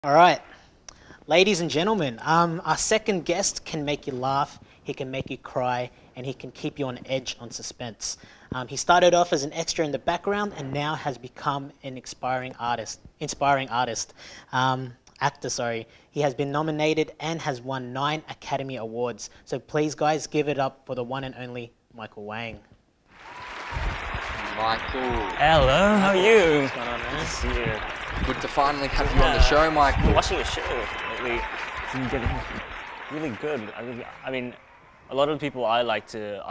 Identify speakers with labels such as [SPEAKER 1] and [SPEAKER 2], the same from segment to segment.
[SPEAKER 1] All right, ladies and gentlemen, our second guest can make you laugh, he can make you cry, and he can keep you on edge on suspense. He started off as an extra in the background and now has become an actor, sorry. He has been nominated and has won 9 Academy Awards. So please, guys, give it up for the one and only Michael Wang.
[SPEAKER 2] Michael.
[SPEAKER 3] Hello, how are you?
[SPEAKER 1] What's going on, man?
[SPEAKER 3] Good to see you.
[SPEAKER 2] Good to finally have you on the show, Michael.
[SPEAKER 3] I'm watching your show lately. It's been getting really good. I mean, a lot of the people I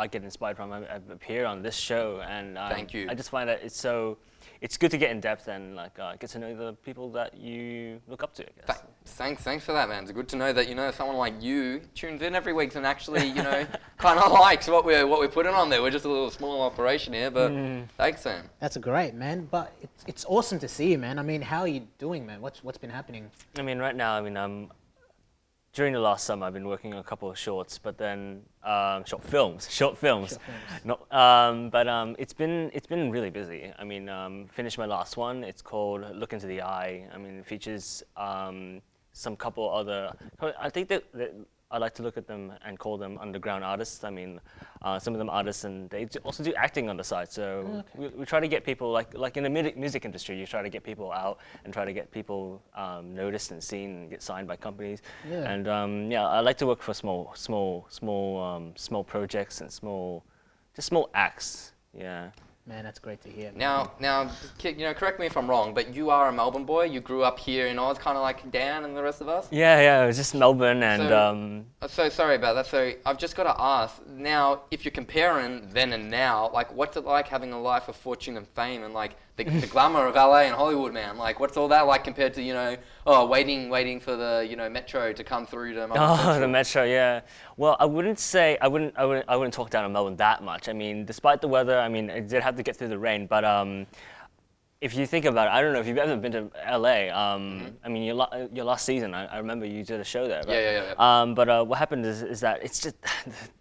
[SPEAKER 3] get inspired from appear on this show, and
[SPEAKER 2] Thank you.
[SPEAKER 3] I just find that it's good to get in depth and get to know the people that you look up to, I guess.
[SPEAKER 2] Thanks for that, man. It's good to know that someone like you tunes in every week and actually kind of likes what we're putting on there. We're just a little small operation here, but thanks, Sam.
[SPEAKER 1] That's great, man. But it's awesome to see you, man. I mean, how are you doing, man? What's been happening?
[SPEAKER 3] I mean, right now, during the last summer, I've been working on a couple of shorts, but then short films. It's been really busy. I mean, finished my last one. It's called Look Into the Eye. I mean, it features some couple other. I think that I like to look at them and call them underground artists. I mean, some of them artists, and they also do acting on the side. So we try to get people, like in the music industry, you try to get people out and try to get people noticed and seen and get signed by companies.
[SPEAKER 1] Yeah.
[SPEAKER 3] And I like to work for small projects and small acts. Yeah.
[SPEAKER 1] Man, that's great to hear.
[SPEAKER 2] Now, correct me if I'm wrong, but you are a Melbourne boy. You grew up here in Oz, kind of like Dan and the rest of us.
[SPEAKER 3] Yeah, it was just Melbourne, and
[SPEAKER 2] So sorry about that. So I've just got to ask now, if you're comparing then and now, like, what's it like having a life of fortune and fame and like the glamour of LA and Hollywood, man? Like, what's all that like compared to waiting for the metro to come through to Melbourne Central?
[SPEAKER 3] the metro, yeah. Well, I wouldn't talk down on Melbourne that much. I mean, despite the weather, I mean, it did have to get through the rain, but if you think about it, I don't know if you've ever been to LA. I mean, your last season, I remember you did a show there, right?
[SPEAKER 2] Yeah.
[SPEAKER 3] But what happened is that it's just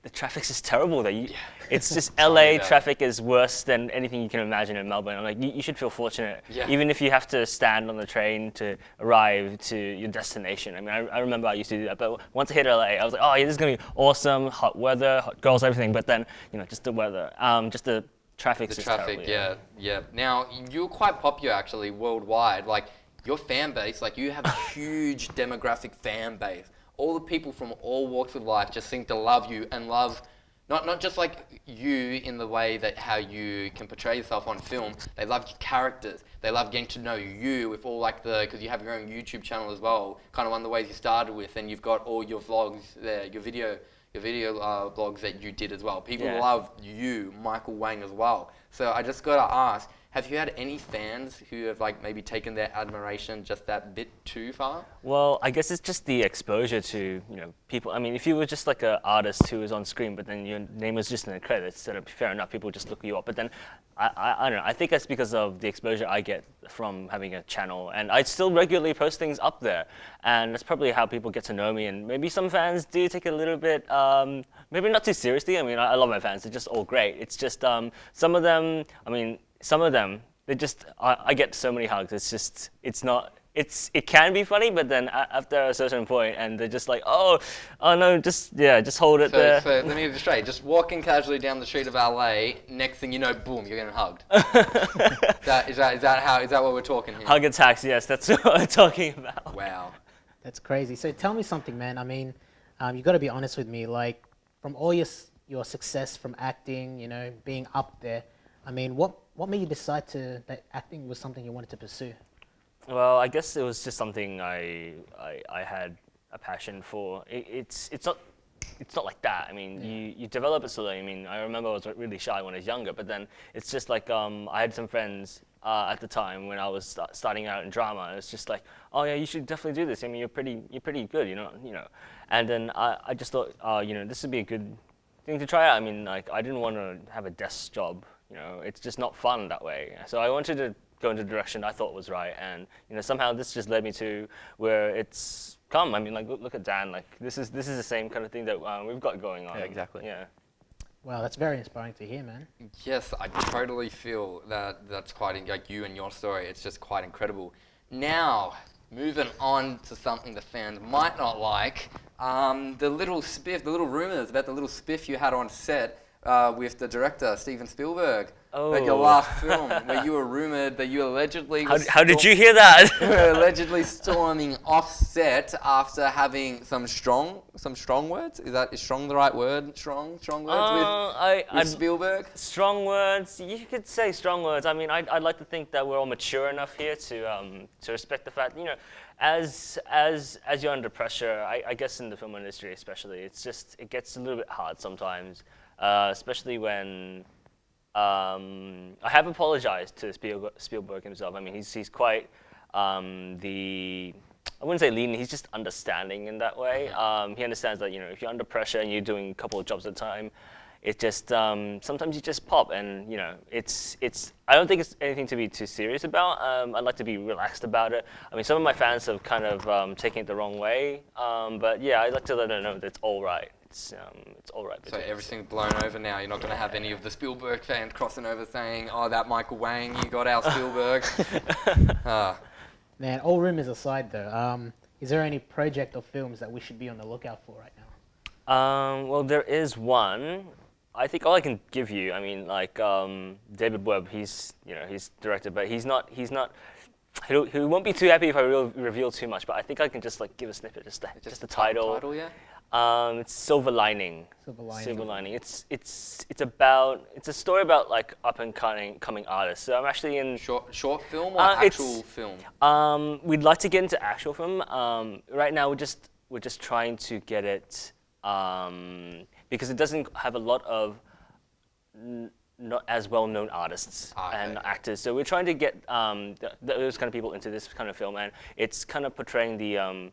[SPEAKER 3] the traffic's just terrible there. It's just LA traffic is worse than anything you can imagine in Melbourne. I'm like, you should feel fortunate, even if you have to stand on the train to arrive to your destination. I mean, I remember I used to do that, but once I hit LA, I was like, oh yeah, this is gonna be awesome, hot weather, hot girls, everything. But then, just the weather, just the traffic.
[SPEAKER 2] Yeah. Now, you're quite popular actually worldwide. Like, your fan base, like, you have a huge demographic fan base. All the people from all walks of life just seem to love you and love not just like you in the way that how you can portray yourself on film. They love your characters. They love getting to know you with all because you have your own YouTube channel as well. Kind of one of the ways you started with, and you've got all your vlogs there, your video blogs that you did as well. People love you, Michael Wang, as well. So I just got to ask, have you had any fans who have maybe taken their admiration just that bit too far?
[SPEAKER 3] Well, I guess it's just the exposure to people. I mean, if you were just like an artist who was on screen, but then your name was just in the credits, then fair enough, people just look you up. But then I don't know. I think that's because of the exposure I get from having a channel, and I still regularly post things up there, and that's probably how people get to know me. And maybe some fans do take it a little bit, maybe not too seriously. I mean, I love my fans; they're just all great. It's just some of them. I mean, some of them, they just. I get so many hugs. It can be funny, but then after a certain point, and they're just like, oh no, just hold it there.
[SPEAKER 2] So let me get this straight. Just walking casually down the street of LA, next thing you know, boom, you're getting hugged. Is that what we're talking here?
[SPEAKER 3] Hug attacks, yes, that's what we're talking about.
[SPEAKER 2] Wow.
[SPEAKER 1] That's crazy. So tell me something, man. I mean, you got to be honest with me. Like, from all your success from acting, being up there, I mean, what made you decide that acting was something you wanted to pursue?
[SPEAKER 3] Well, I guess it was just something I had a passion for. It's not like that. I mean, you develop it slowly. I mean, I remember I was really shy when I was younger, but then it's just like I had some friends at the time when I was starting out in drama. And it's just like, oh yeah, you should definitely do this. I mean, you're pretty good, And then I just thought, this would be a good thing to try out. I mean, like, I didn't want to have a desk job. It's just not fun that way. So I wanted to go into the direction I thought was right, and somehow this just led me to where it's come. I mean, like, look at Dan. Like, this is the same kind of thing that we've got going on.
[SPEAKER 2] Yeah, exactly.
[SPEAKER 3] Yeah.
[SPEAKER 1] Wow, that's very inspiring to hear, man.
[SPEAKER 2] Yes, I totally feel that's quite like you and your story. It's just quite incredible. Now, moving on to something the fans might not like. The little spiff, the little rumors about the little spiff you had on set with the director, Steven Spielberg. At your last film, where you were rumored that you allegedly...
[SPEAKER 3] How did you hear that?
[SPEAKER 2] were allegedly storming off set after having some strong words? Is strong the right word? Strong words with Spielberg?
[SPEAKER 3] Strong words. You could say strong words. I mean, I'd like to think that we're all mature enough here to respect the fact, as you're under pressure, I guess in the film industry especially, it gets a little bit hard sometimes, especially when I have apologized to Spielberg himself. I mean, he's quite I wouldn't say lenient, he's just understanding in that way. He understands that, if you're under pressure and you're doing a couple of jobs at a time, it just, sometimes you just pop and, I don't think it's anything to be too serious about. I'd like to be relaxed about it. I mean, some of my fans have kind of taken it the wrong way, but yeah, I'd like to let them know that it's all right. It's all right.
[SPEAKER 2] So everything's blown over now. You're not going to have any of the Spielberg fans crossing over saying, "Oh, that Michael Wang, you got our Spielberg."
[SPEAKER 1] Man, all rumors aside though, is there any project or films that we should be on the lookout for right now?
[SPEAKER 3] Well, there is one. I think all I can give you, I mean, like David Webb, he's directed, but he won't be too happy if I reveal too much. But I think I can just give a snippet, just the title.
[SPEAKER 2] Title, yeah.
[SPEAKER 3] It's Silver Lining.
[SPEAKER 1] Silver Lining.
[SPEAKER 3] It's a story about up and coming artists. So I'm actually in
[SPEAKER 2] short film or actual film.
[SPEAKER 3] We'd like to get into actual film. Right now we're just trying to get it because it doesn't have a lot of not as well-known artists and actors. So we're trying to get those kind of people into this kind of film, and it's kind of portraying the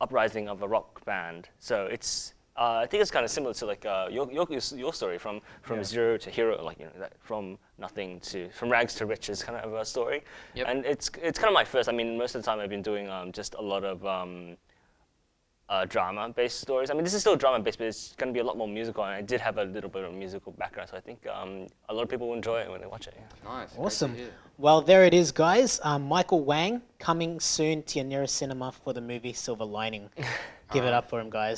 [SPEAKER 3] uprising of a rock band. So it's I think it's kind of similar to your story from zero to hero, from nothing from rags to riches kind of a story.
[SPEAKER 2] Yep.
[SPEAKER 3] And it's kind of my first. I mean, most of the time I've been doing just a lot of drama-based stories. I mean, this is still drama-based, but it's going to be a lot more musical, and I did have a little bit of a musical background, so I think a lot of people will enjoy it when they watch it. Yeah.
[SPEAKER 2] Nice.
[SPEAKER 1] Awesome. Well, there it is, guys. Michael Wang coming soon to your nearest cinema for the movie Silver Lining. Give it up for him, guys.